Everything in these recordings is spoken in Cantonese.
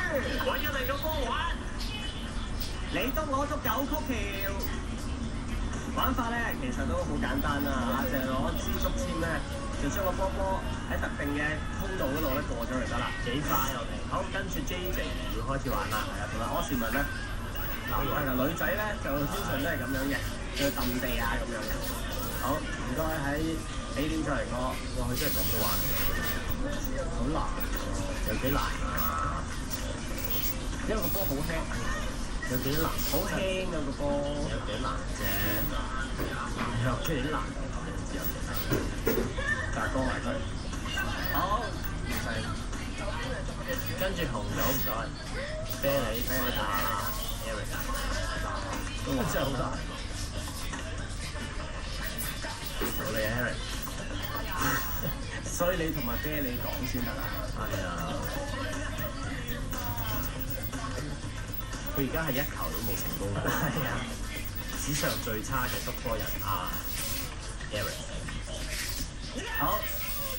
揾咗第二個波玩。你篤我篤九曲橋。玩法咧其實都好簡單啦嚇，就係攞支竹籤咧，就將個波波喺特定嘅通道嗰度咧過咗就得啦。幾快我哋。好，跟住 JJ 要開始玩啦，係啊，同埋柯士文咧，女仔咧就通常都係咁樣嘅，要揼地啊咁樣嘅。好，唔該喺起點再嚟過。哇，佢真係咁都玩，好難喎，有幾難啊？因為個波好輕。有幾難？好輕啊個波，有幾難啫？有幾難？大哥埋佢，好唔使。跟住紅咗唔該，啤你打 Eric， 都真係好難。好你 Eric， 所以你同埋啤你講先得啦。係啊。佢而家係一球都冇成功㗎，係啊！史上最差嘅篤波人Eric， 好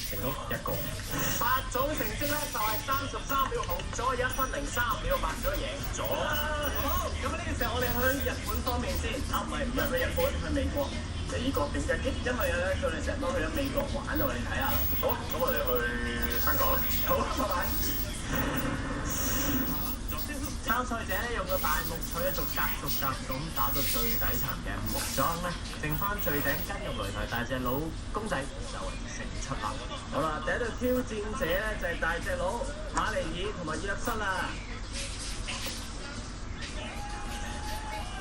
成功一個。八組成績咧就係33秒紅咗，1分03秒白咗贏咗。好，咁呢個時候我哋去日本方面先。唔係去日本，去美國。美國點解？因為咧佢哋成日都去咗美國玩啊！我哋睇下。好啊，咁我哋去香港啦。好啊，拜拜。參賽者咧用個大木錘咧逐格咁打到最底層嘅木樁咧，剩翻最頂筋肉擂台大隻佬公仔就為勝出啦。好啦，第一隊挑戰者咧就係大隻佬馬尼爾同埋約瑟啦。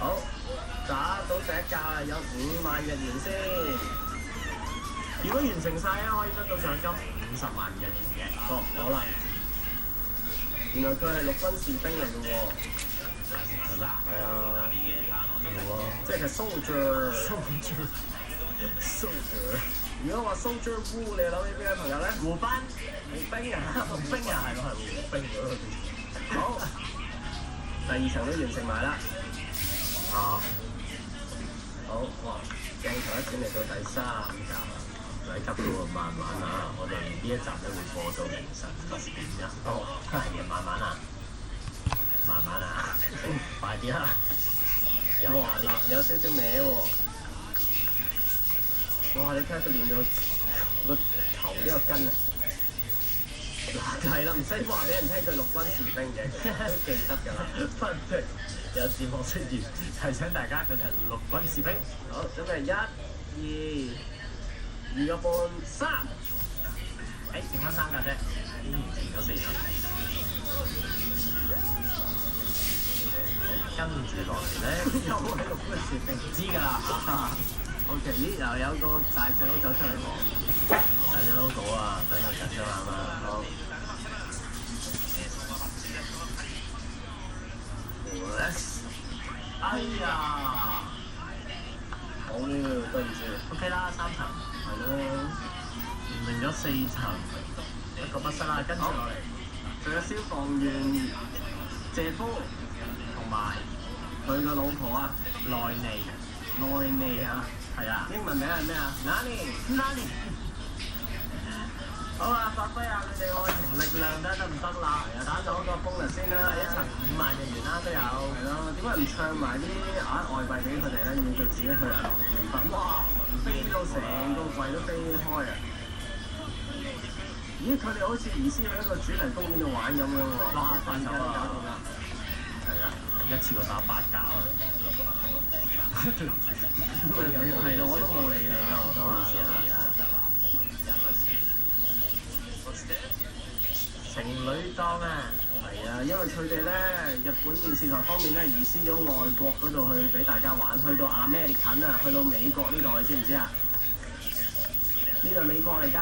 好，打到第一格啊，有5萬日元先。如果完成晒咧，可以得到獎金50萬日元嘅。好啦。原來佢係陸軍士兵嚟嘅喎，係咩？係啊，係喎，即係 soldier。如果話 soldier 烏，你諗起邊個朋友咧？胡兵啊，胡兵啊，係咯，係胡兵嗰個。好，第2層都完成埋啦。好，哇！鏡頭一轉嚟到第3集。唔使急嘅喎，慢慢啊！我哋呢一集咧會播到凌晨6點1。哦，係慢慢啊，慢慢啊，快啲啊！哇，有少少歪喎！哇，你睇下佢練咗個頭呢個筋啊！嗱，係啦，唔使話俾人聽佢陸軍士兵嘅，都記得㗎啦。分析有字幕出現，提醒大家佢哋係陸軍士兵。好，準備1、2個半3，剩翻3格啫，已經完成咗4層。跟住落嚟咧，又係陸軍士兵，知㗎啦。OK， 咦，又有個大隻佬走出嚟喎，大隻佬講啊，等佢緊張下嘛。好。哎呀！好呢個對唔住 ，OK 啦，3層，係咯，完成咗4層，一個不失啦。跟住落嚟，仲有消防員謝夫同埋佢個老婆啊，內尼啊，係啊，英文名係咩啊 ？Nani。好啊，發揮下佢哋愛情力量得唔得啦？打咗個 bonus 先啦，第1層5萬日元啦都有。係咯，點解唔唱埋啲外幣俾佢哋咧？要佢自己去銀行換筆。哇！飛到成個櫃都飛開啊！咦，佢哋好似移師去一個主題公園度玩咁樣喎。哇！快手啊！係啊，一次過打8架啊！對唔住，係咯，我都冇理你啦，我都話。情侶檔啊，係啊，因為佢哋咧日本電視台方面咧移師咗外國嗰度去俾大家玩，去到American啊，去到美國呢度，你知唔知啊？呢度美國嚟㗎。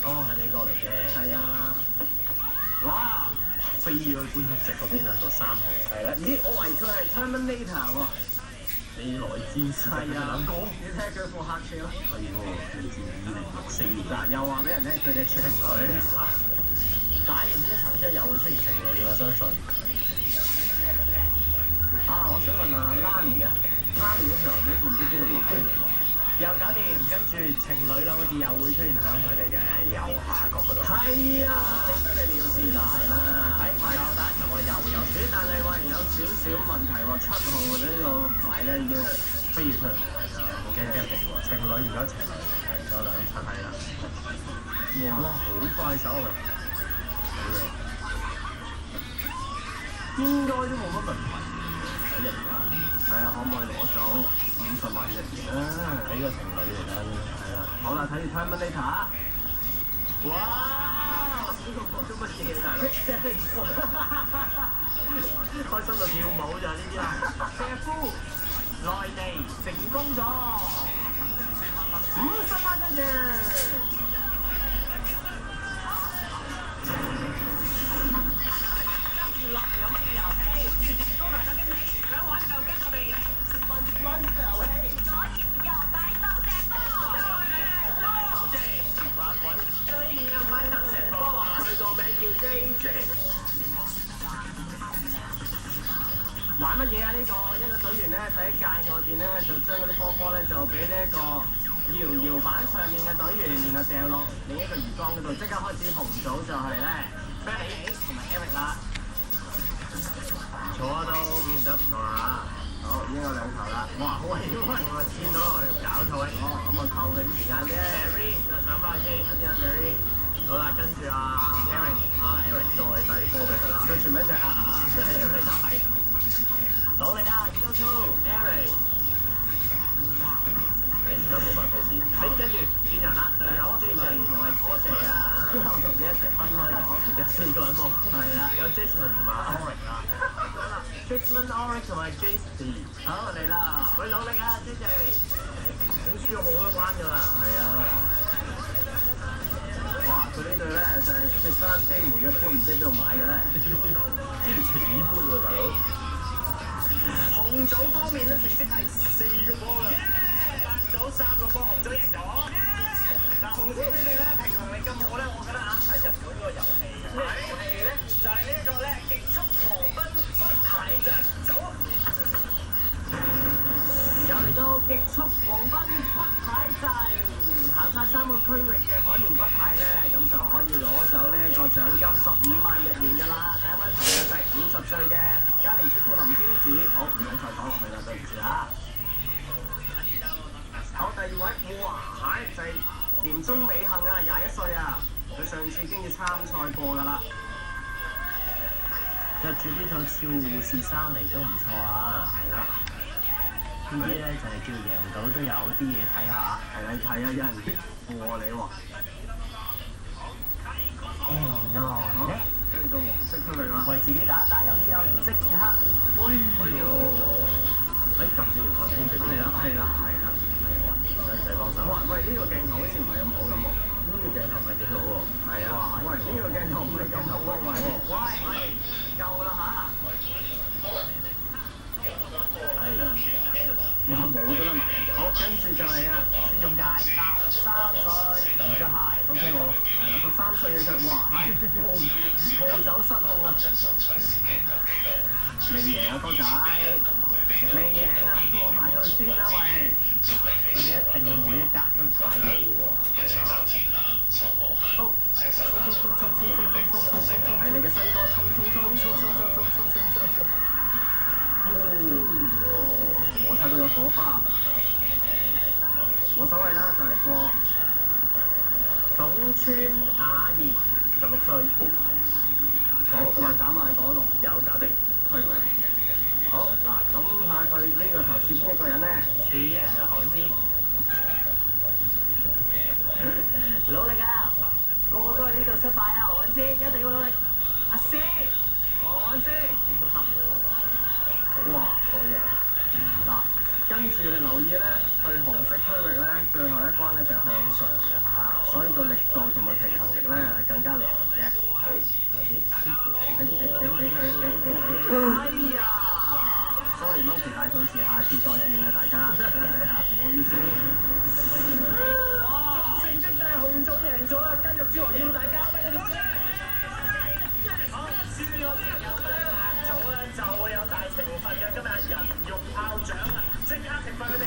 哦，係美國嚟嘅。係啊。哇！飛咗去觀眾席嗰邊啊，個3號。係啦。咦，我懷疑佢係 Terminator 喎。未來戰士係啊，你睇下佢副黑超。係喎，2064年。嗱，又話俾人聽佢哋情侶。打完呢一層之後又會出現情侶啦，相信。我想問下 Lani 啊 ，Lani 嗰條牛仔褲唔知邊度買？又搞掂，跟住情侶兩個字又會出現喺佢哋嘅右下角嗰度。係啊，你真係了解啦。又打一層我又有少少問題喎，7號呢個牌咧已經係飛出嚟，好驚驚地喎。情侶而家情侶係咗2層，係啦。哇！好快手啊！應該都冇乜問題，睇嚟㗎。係啊，可唔可以攞走50萬日元啊？呢個情侶嚟㗎，係啦。好啦，睇住 Terminator。哇！呢個做乜嘢大佬？開心到跳舞咋呢啲啊！謝夫，內地成功咗50萬日元。有乜嘢遊戲？高達等緊你，想玩就跟我哋嚟試問溫遊戲。所以又擺鬥石波。JJ 話滾，所以又擺鬥石波。佢個名叫 JJ。玩乜嘢啊？呢個一個隊員咧，佢喺界外邊咧，就將嗰啲波咧就俾呢一個搖板上面嘅隊員，然後掉落另一個魚缸嗰度，即刻開始紅組就係咧 Benny 同埋 Eric 啦。坐都見得唔錯啦，好已經有2球啦，哇好威威，我見到我搞錯咁啊扣佢啲時間啫。Barry 就上翻先，一啲 Barry， 好啦，跟住Eric 再遞波俾佢啦，佢全名就係努力啊 ，Go to Eric， 而家冇辦法試，跟住轉人啦，就有Jasmine同埋Jasmine啊，同你一齊分開講，有4個人喎，係啦，有 Jasmine 同埋 Oric 啦。Jasmine Oric 同埋 JC， 好嚟啦！佢努力啊 ，JJ， 已經輸咗好多關㗎啦。係啊！哇！佢呢隊咧就係雪山飛梅嘅杯，唔知邊度買嘅咧？錢杯喎，大佬！紅組方面咧成績係4個波啦，白組3個波，紅組贏咗。嗱，紅組你哋咧平衡力咁好咧，我覺得啱係日本嗰個遊戲嘅。咩遊戲咧？就係呢一個咧極速狂奔骨牌陣組。又嚟到極速狂奔骨牌陣，行晒3個區域嘅海綿骨牌咧，咁就可以攞走呢一個獎金15萬日元㗎啦。第一位朋友就係50歲嘅嘉年之父林天子，好唔使再講落去啦，對唔住嚇。好，第2位，哇，就係田中美幸啊，21歲啊，佢上次已經要參賽過㗎啦。着住呢套俏護士衫嚟都唔錯啊，係啦。呢啲咧就係叫贏到都有啲嘢睇下，係你睇啊，有人過你喎。no， 跟住到黃色區域啦，為自己打一打飲之後即刻，哎呦，撳住條裙先，係啦，使唔使幫手？喂，呢個鏡頭好似唔係咁好咁喎。呢個鏡頭唔係幾好喎。係啊。喂，呢個鏡頭唔係咁好喎。喂，夠啦嚇。係。冇得啦埋。好，跟住就係啊，孫勇介13歲，唔着鞋 ，OK 喎。係啦，13歲嘅佢，哇，暴走失控啊！未贏啊，哥仔，未贏啊，過埋佢先啦，喂！佢哋一定每一格都踩到喎，係啊！好，衝！係你嘅新歌，衝！我睇到有火花，冇所謂啦，就嚟過。總村雅賢16歲，好，又眨眼嗰度，又搞定區域。好嗱，咁下佢呢個頭似邊一個人咧？似韓師，努力啊！個個都喺呢度失敗啊！韓師一定要努力。阿師，韓師應該得喎。哇，好嘢！嗱，跟住留意咧，去紅色區域咧，最後一關咧就向上嘅嚇，所以個力度同埋平衡力咧係更加難嘅。好，睇下先。哎呀 ！sorry monkey 大肚士，下次再見啦，大家。係啊，唔好意思。哇！成績就係紅組贏咗啦，跟肉之王要大家。好，輸咗白組咧就會有大懲罰嘅，今日人肉炮仗啊！即刻懲罰佢哋。